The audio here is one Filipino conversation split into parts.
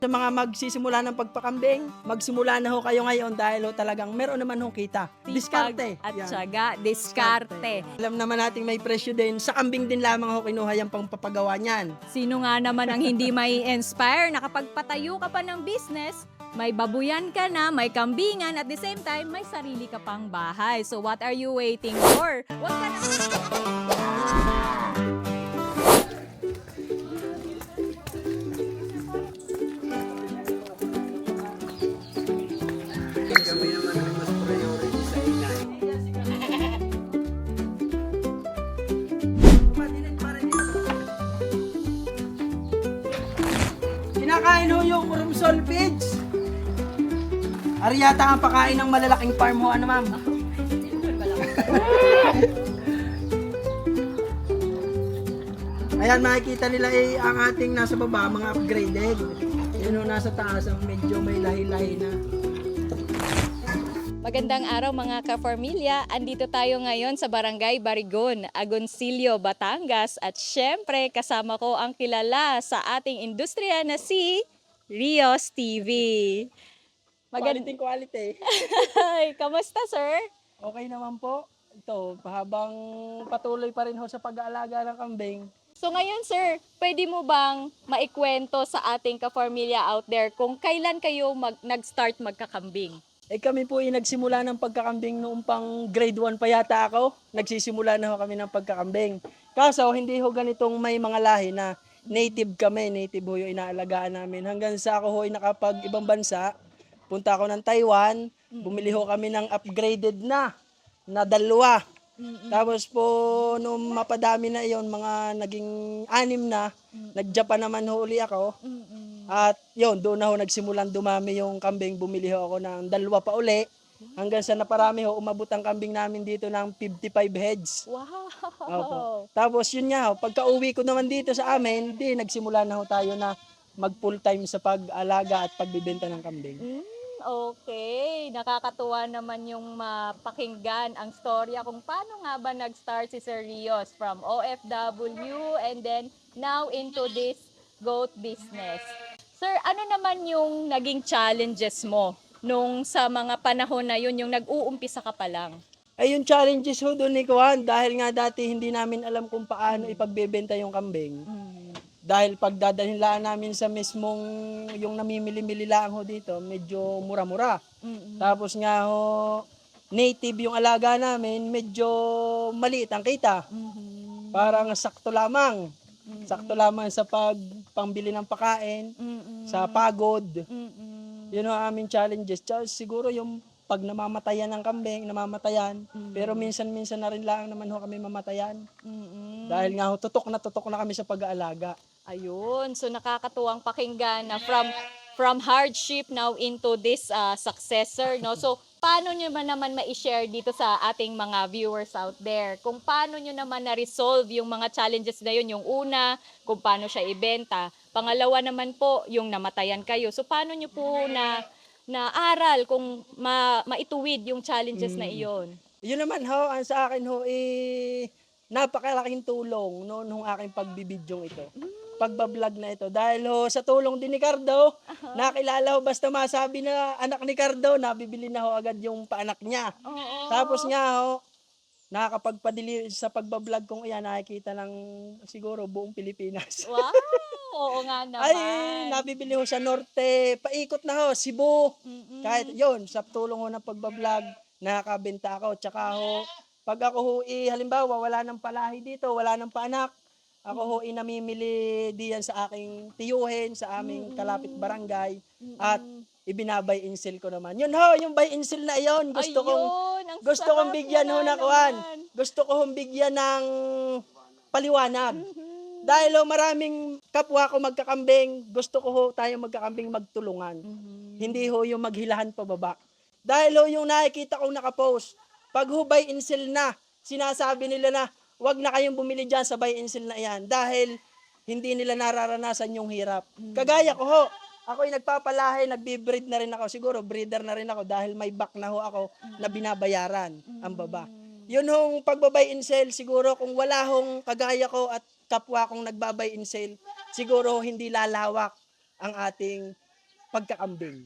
Sa mga magsisimula ng pagpakambing, magsimula na ho kayo ngayon dahil ho talagang meron naman ho kita. Diskarte. At Yan. syaga, diskarte. Alam naman natin may presyo din. Sa kambing din lamang ho kinuha yung pangpapagawa niyan. Sino nga naman ang hindi may inspire na kapag patayo ka pa ng business, may babuyan ka na, may kambingan, at the same time, may sarili ka pang bahay. So what are you waiting for? Huwag ka na... Kami naman ang mas priority sa inay. Kinakain ho yung urumsol pigs. Ariyata ang pakain ng malalaking farm ho, ano ma'am? Ayan, makikita nila ang ating nasa baba, mga upgraded. Yun ho, nasa taas, ang medyo may lahi-lahi na. Magandang araw mga ka-formilya. Andito tayo ngayon sa Barangay Barigon, Agoncillo, Batangas. At syempre, kasama ko ang kilala sa ating industriya na si Rios TV. Quality. Ay, kamusta sir? Okay naman po. Ito, habang patuloy pa rin ho sa pag-aalaga ng kambing. So ngayon sir, pwede mo bang maikwento sa ating ka-formilya out there kung kailan kayo nag-start magkakambing? Kami po nagsimula ng pagkakambing noong pang grade 1 pa yata ako. Nagsisimula na ho kami ng pagkakambing. Kaso hindi ho ganitong may mga lahi na native kami. Native ho yung inaalagaan namin. Hanggang sa ako ho ay nakapag ibang bansa. Punta ako ng Taiwan. Bumili ho kami ng upgraded na dalawa. Tapos po, nung mapadami na yon mga naging 6 na, nag-Japan naman ho uli ako. At yun, doon na ho nagsimulang dumami yung kambing. Bumili ho ako ng 2 pa uli. Hanggang sa naparami ho, umabot ang kambing namin dito ng 55 heads. Wow! Opo. Tapos yun nga ho, pagka uwi ko naman dito sa amin, nagsimula na ho tayo na mag full time sa pag-alaga at pagbibenta ng kambing. Okay, nakakatuwa naman yung mapakinggan ang storya kung paano nga ba nag-start si Sir Rios from OFW and then now into this goat business. Sir, ano naman yung naging challenges mo nung sa mga panahon na yun, yung nag-uumpisa ka pa lang? Ay yung challenges ho doon ni Kuan, dahil nga dati hindi namin alam kung paano ipagbebenta yung kambing. Dahil pagdadalhin lang namin sa mismong yung namimili-mili lang ho dito, medyo mura-mura. Tapos nga ho, native yung alaga namin, medyo maliit ang kita. Parang sakto lamang. Sakto lamang sa pambili ng pagkain, sa pagod. Yun ang aming challenges. Siguro yung pag namamatayan ng kambing, pero minsan-minsan na rin lang naman ho kami mamatayan. Dahil nga ho, tutok na kami sa pag-aalaga. Ayun, so nakakatuwang pakinggan na from hardship now into this successor, no? So, paano nyo naman ma-share dito sa ating mga viewers out there? Kung paano nyo naman na-resolve yung mga challenges na yun, yung una, kung paano siya ibenta. Pangalawa naman po, yung namatayan kayo. So, paano nyo po na-aral kung maituwid yung challenges na iyon? Yun naman ho, ang sa akin ho, napakalaking tulong noon nung aking pagbibidyong ito. Pagbablog na ito. Dahil ho, sa tulong din ni Cardo, nakilala ho, basta masabi na anak ni Cardo, nabibili na ho agad yung paanak niya. Tapos nga ho, nakakapagpadili sa pagbablog kong iyan, nakikita ng siguro buong Pilipinas. Wow! Oo nga naman. Ay, nabibili ho sa norte, paikot na ho, Cebu. Kahit yon sa tulong ho ng pagbablog, nakakabenta ako. Tsaka ho, pag ako ho, halimbawa, wala nang palahi dito, wala nang paanak, ako ho, namimili diyan sa aking tiyuhin, sa aming kalapit barangay, at ibinabay insel ko naman. Yun ho, yung buy insel na yon, gusto kong bigyan ho na kuwan. Gusto ko hong bigyan ng paliwanag. Dahil ho, maraming kapwa ko magkakambing, gusto ko ho tayo magkakambing magtulungan. Hindi ho yung maghilahan pababa. Dahil ho, yung nakikita kong nakapost, pag ho buy insel na, sinasabi nila na, wag na kayong bumili dyan sa buy insel na yan dahil hindi nila nararanasan yung hirap. Kagaya ko ho, ako'y nagpapalahi, nagbi-breed na rin ako. Siguro breeder na rin ako dahil may back na ho ako na binabayaran ang baba. Yun hong pagbabay in sale, siguro kung wala hong kagaya ko at kapwa kong nagbabay in sale, siguro hindi lalawak ang ating pagkakambing.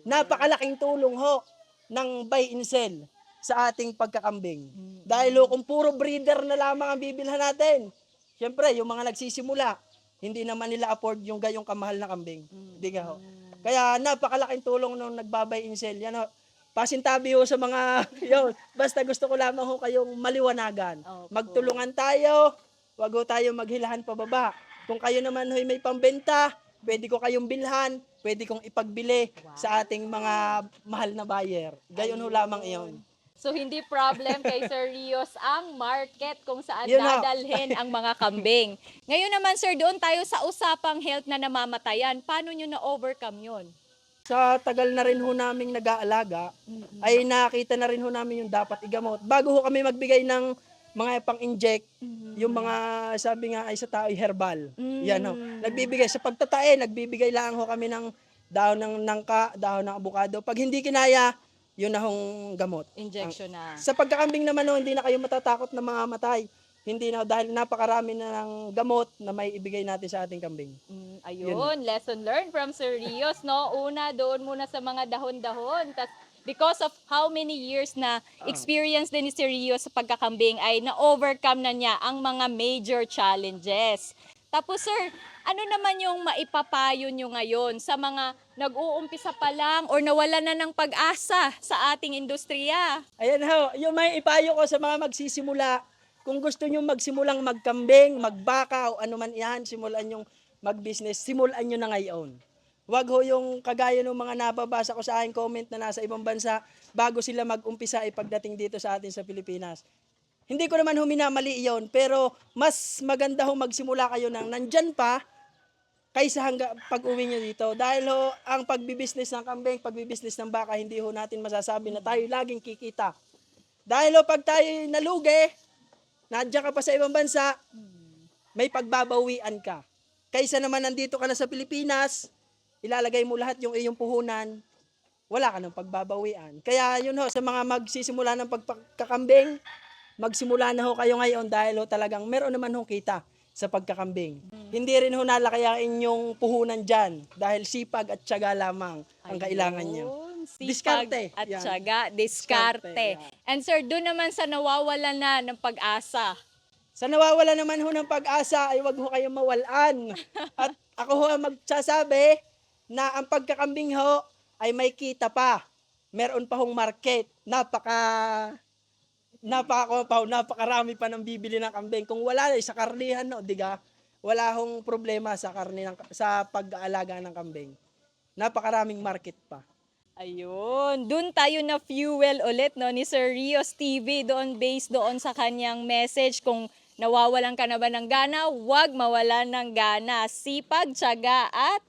Napakalaking tulong ho ng buy and sell sa ating pagkakambing. Dahil ho, kung puro breeder na lamang ang bibilhan natin, syempre, yung mga nagsisimula, hindi naman nila afford yung gayong kamahal na kambing. Di ka ho. Kaya napakalaking tulong nung nagbabay and sell. Yan ho. Pasintabi ho sa mga, yun, basta gusto ko lamang ho kayong maliwanagan. Opo. Magtulungan tayo, wag ho tayo maghilahan pababa. Kung kayo naman ho may pambenta, pwede ko kayong bilhan, pwede kong ipagbili sa ating mga mahal na buyer. Gayon ho lamang iyon. So hindi problem kay Sir Rios ang market kung saan Yun ho. dadalhin ang mga kambing. Ngayon naman sir, doon tayo sa usapang health na namamatayan. Paano nyo na-overcome yun? Sa tagal na rin ho naming nag-aalaga, ay nakita na rin ho namin yung dapat igamot. Bago ho kami magbigay ng mga pang-inject, yung mga sabi nga ay sa tao ay herbal. Yan ho. Nagbibigay sa pagtatae, nagbibigay lang ho kami ng dahon ng nangka, dahon ng abukado. Pag hindi kinaya, yun na hong gamot. Injection na. Sa pagkakambing naman ho, hindi na kayo matatakot na mamamatay. Hindi na, dahil napakarami na ng gamot na may ibigay natin sa ating kambing. Ayun, lesson learned from Sir Rios, no? Una, doon muna sa mga dahon-dahon. Tas, because of how many years na experience din ni Sir Rios sa pagkakambing ay na-overcome na niya ang mga major challenges. Tapos sir, ano naman yung maipapayo nyo ngayon sa mga nag-uumpisa pa lang or nawala na ng pag-asa sa ating industriya? Ayan ho, yung may ipayo ko sa mga magsisimula, kung gusto nyo magsimulang magkambing, magbaka o ano man yan, simulan yung mag-business, simulan nyo na ngayon. Wag ho yung kagaya ng mga nababasa ko sa aking comment na nasa ibang bansa, bago sila mag-umpisa ay pagdating dito sa atin sa Pilipinas. Hindi ko naman huminamali iyon, pero mas maganda ho magsimula kayo nang nandyan pa, kaysa pag-uwi nyo dito. Dahil ho, ang pagbibusiness ng kambing, pagbibusiness ng baka, hindi ho natin masasabi na tayo laging kikita. Dahil ho, pag tayo nalugi, nandiyan ka pa sa ibang bansa, may pagbabawian ka. Kaysa naman nandito ka na sa Pilipinas, ilalagay mo lahat yung iyong puhunan, wala ka ng pagbabawian. Kaya yun ho, sa mga magsisimula ng pagkakambing, magsimula na ho kayo ngayon dahil ho talagang meron naman ho kita sa pagkakambing. Hindi rin ho nalakayain yung puhunan dyan dahil sipag at tiyaga lamang ang kailangan nyo. Ayun, sipag Diskarte. at Yan. tiyaga, diskarte. Diskarte, And sir, doon naman sa nawawala na ng pag-asa. Sa nawawala naman ho ng pag-asa ay wag ho kayong mawalan. At ako ho ang magsasabi na ang pagkakambing ho ay may kita pa. Meron pa hong market. Napakarami pa ng bibili ng kambing. Kung wala sa karnihan, no, diga, wala hong problema sa sa pag-aalaga ng kambing. Napakaraming market pa. Ayun, doon tayo na fuel ulit no ni Sir Rios TV doon based doon sa kanyang message kung nawawalan ka na ba ng gana, huwag mawalan ng gana. Sipag, tiyaga at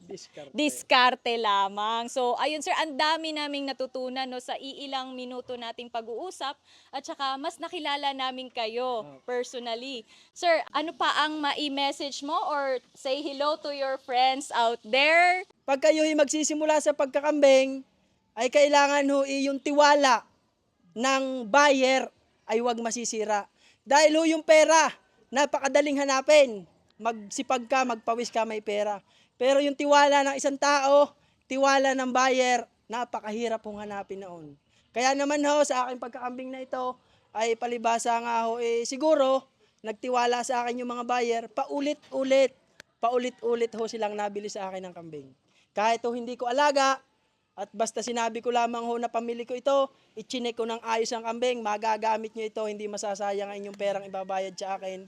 diskarte lamang. So, ayun sir, ang dami naming natutunan no, sa iilang minuto nating pag-uusap at saka mas nakilala namin kayo personally. Sir, ano pa ang mai-message mo or say hello to your friends out there? Pag kayo'y magsisimula sa pagkakambing, ay kailangan ho yung tiwala ng buyer ay huwag masisira. Dahil ho yung pera, napakadaling hanapin. Magsipag ka, magpawis ka, may pera. Pero yung tiwala ng isang tao, tiwala ng buyer, napakahirap hong hanapin noon. Kaya naman ho, sa aking pagkakambing na ito, ay palibasa nga ho, siguro, nagtiwala sa akin yung mga buyer, paulit-ulit ho silang nabili sa akin ng kambing. Kahit ho hindi ko alaga, at basta sinabi ko lamang ho na pamili ko ito, ichinek ko ng ayos ang kambing, magagamit nyo ito, hindi masasayang ang inyong perang ibabayad sa akin,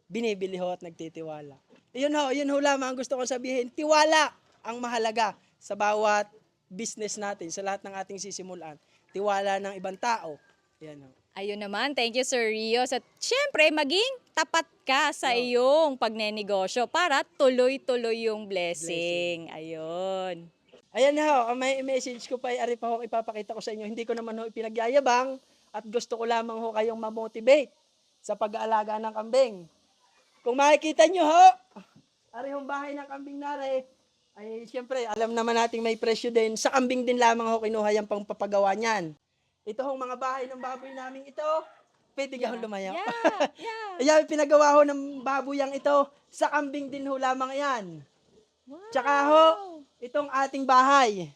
binibili ho at nagtitiwala. Yun ho lamang ang gusto kong sabihin, tiwala ang mahalaga sa bawat business natin, sa lahat ng ating sisimulan. Tiwala ng ibang tao. Yan ho. Ayun naman, thank you Sir Rios. At syempre, maging tapat ka sa iyong pagnenegosyo para tuloy-tuloy yung blessing. Ayun. Ayan na ho, may message ko pa ari pa ho ipapakita ko sa inyo. Hindi ko naman ho ipinagyayabang at gusto ko lamang ho kayong ma-motivate sa pag-aalaga ng kambing. Kung makikita nyo ho, ari hong bahay ng kambing nare, ay siyempre alam naman nating may presyo din. Sa kambing din lamang ho kinuha yung pangpapagawa niyan. Ito hong mga bahay ng baboy namin ito, pwede ka ho lumayaw. Yeah. Ayan, pinagawa ho ng baboy yang ito, sa kambing din ho lamang yan. Wow. Tsaka ho, itong ating bahay.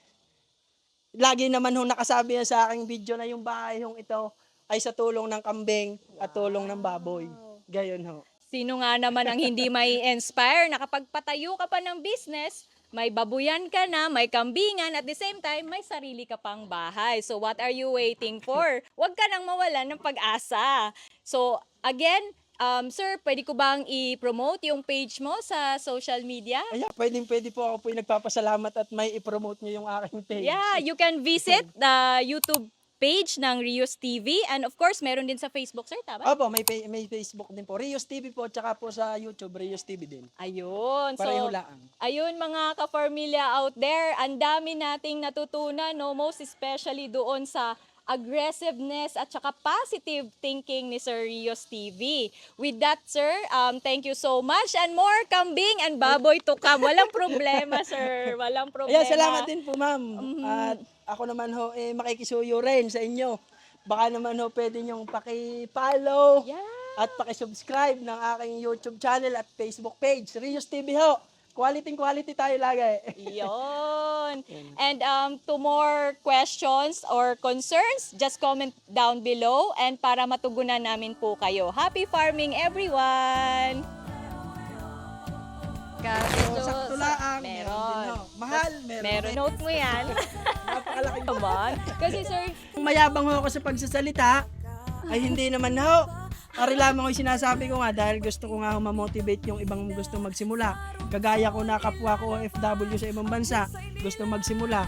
Lagi naman ho nakasabi yan sa aking video na yung bahay hong ito ay sa tulong ng kambing at tulong ng baboy. Gayon ho. Sino nga naman ang hindi may inspire na kapag patayo ka pa ng business, may babuyan ka na, may kambingan, at the same time, may sarili ka pang bahay. So what are you waiting for? Huwag ka nang mawalan ng pag-asa. So again, sir, pwede ko bang i-promote yung page mo sa social media? Kaya pwede po ako po yung nagpapasalamat at may i-promote nyo yung aking page. Yeah, you can visit the YouTube page ng Rios TV, and of course, meron din sa Facebook, sir, tama? Opo, may Facebook din po. Rios TV po, tsaka po sa YouTube, Rios TV din. Ayun. Pareho So, lang. ayun mga ka-Formula out there, ang dami nating natutunan, no? Most especially doon sa aggressiveness at saka positive thinking ni Sir Rios TV. With that, sir, thank you so much, and more kambing and baboy to come. Walang problema, sir. Walang problema. Ayan, salamat din po, ma'am. At ako naman ho, makikisuyo rin sa inyo. Baka naman ho, pwede nyong paki-follow Yeah. at paki-subscribe ng aking YouTube channel at Facebook page. Rios TV ho. Quality tayo lagi. Yun. And to more questions or concerns, just comment down below, and para matugunan namin po kayo. Happy farming, everyone! So, sakto lang. Meron din Meron. ho. Mahal, meron. Meron. Note mo yan. Napakalaking Naman. Kasi sir, Kung mayabang ho ako sa pagsasalita, ay hindi naman ho. Ari lamang ko yung sinasabi ko nga dahil gusto ko nga ho ma-motivate yung ibang gusto magsimula. Kagaya ko na kapwa ko OFW sa ibang bansa, gusto magsimula.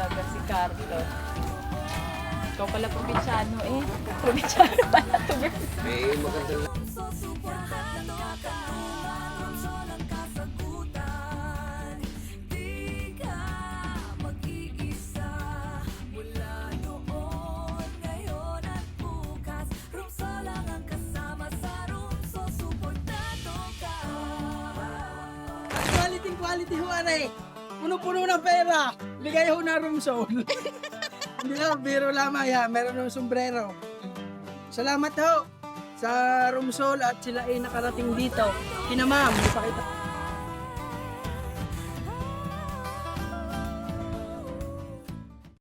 talaga si Carlos. Ikaw pala probinsyano eh. Probinsyano pala to girl. Quality ho, are. Puno-puno ng pera. Bigay ho na room zone. Hindi ho, biro lamang ya. Meron ng sombrero. Salamat ho sa room zone at sila ay nakarating dito. Kina ma'am, ipakita.